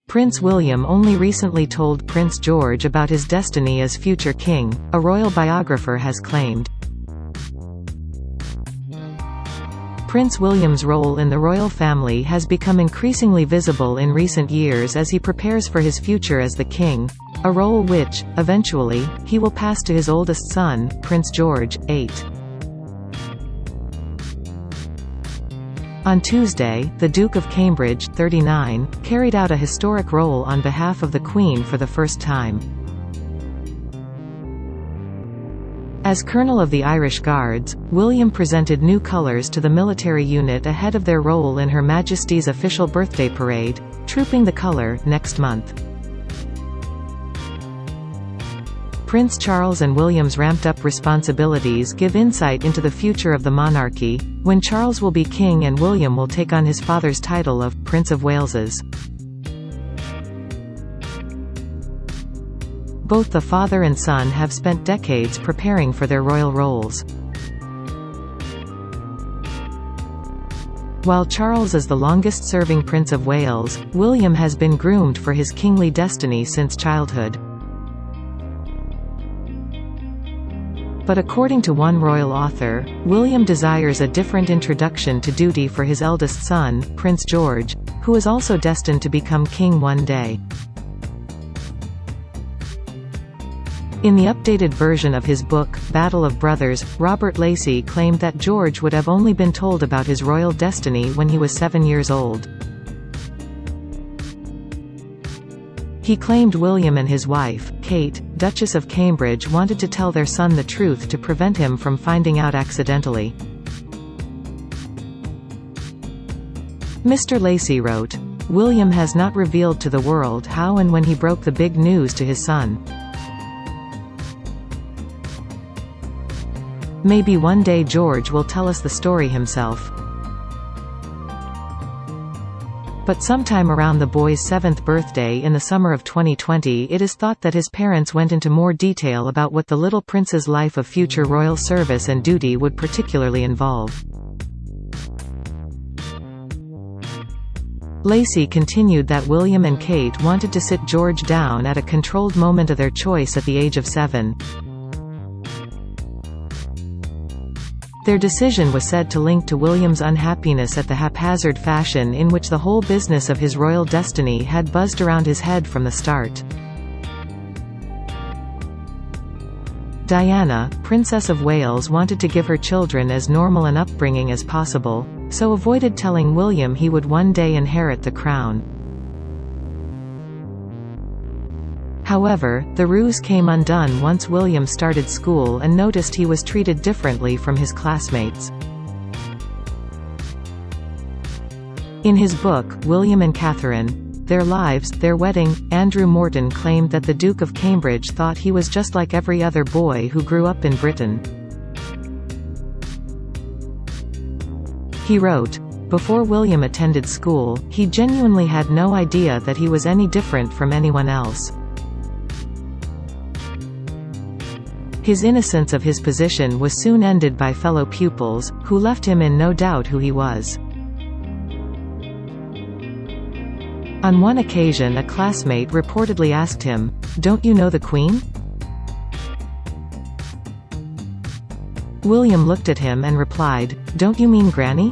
Prince William only recently told Prince George about his destiny as future king, a royal biographer has claimed. Prince William's role in the royal family has become increasingly visible in recent years as he prepares for his future as the king, a role which, eventually, he will pass to his oldest son, Prince George, 8. On Tuesday, the Duke of Cambridge, 39, carried out a historic role on behalf of the Queen for the first time. As Colonel of the Irish Guards, William presented new colours to the military unit ahead of their role in Her Majesty's official birthday parade, Trooping the Colour, next month. Prince Charles and William's ramped-up responsibilities give insight into the future of the monarchy, when Charles will be king and William will take on his father's title of Prince of Wales's. Both the father and son have spent decades preparing for their royal roles. While Charles is the longest-serving Prince of Wales, William has been groomed for his kingly destiny since childhood. But according to one royal author, William desires a different introduction to duty for his eldest son, Prince George, who is also destined to become king one day. In the updated version of his book, Battle of Brothers, Robert Lacey claimed that George would have only been told about his royal destiny when he was 7 years old. He claimed William and his wife, Kate, Duchess of Cambridge, wanted to tell their son the truth to prevent him from finding out accidentally. Mr. Lacey wrote, "William has not revealed to the world how and when he broke the big news to his son. Maybe one day George will tell us the story himself." But sometime around the boy's 7th birthday in the summer of 2020, it is thought that his parents went into more detail about what the little prince's life of future royal service and duty would particularly involve. Lacey continued that William and Kate wanted to sit George down at a controlled moment of their choice at the age of 7. Their decision was said to link to William's unhappiness at the haphazard fashion in which the whole business of his royal destiny had buzzed around his head from the start. Diana, Princess of Wales, wanted to give her children as normal an upbringing as possible, so avoided telling William he would one day inherit the crown. However, the ruse came undone once William started school and noticed he was treated differently from his classmates. In his book, William and Catherine: Their Lives, Their Wedding, Andrew Morton claimed that the Duke of Cambridge thought he was just like every other boy who grew up in Britain. He wrote, "Before William attended school, he genuinely had no idea that he was any different from anyone else. His innocence of his position was soon ended by fellow pupils, who left him in no doubt who he was." On one occasion, a classmate reportedly asked him, "Don't you know the Queen?" William looked at him and replied, "Don't you mean Granny?"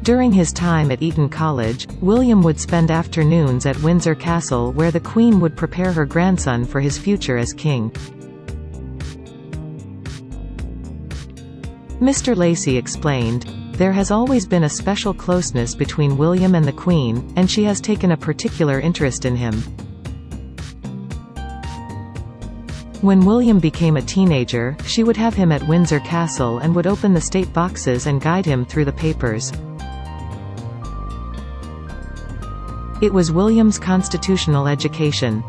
During his time at Eton College, William would spend afternoons at Windsor Castle where the Queen would prepare her grandson for his future as king. Mr. Lacey explained, "There has always been a special closeness between William and the Queen, and she has taken a particular interest in him." When William became a teenager, she would have him at Windsor Castle and would open the state boxes and guide him through the papers. It was William's constitutional education.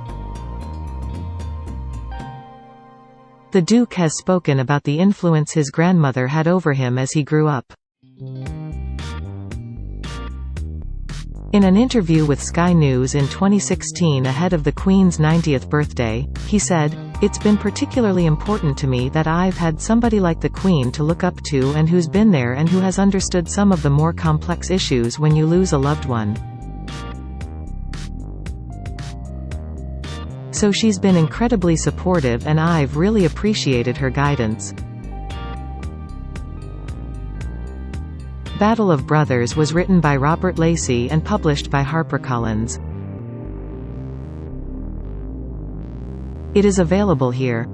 The Duke has spoken about the influence his grandmother had over him as he grew up. In an interview with Sky News in 2016 ahead of the Queen's 90th birthday, he said, "It's been particularly important to me that I've had somebody like the Queen to look up to and who's been there and who has understood some of the more complex issues when you lose a loved one. So she's been incredibly supportive and I've really appreciated her guidance." Battle of Brothers was written by Robert Lacey and published by HarperCollins. It is available here.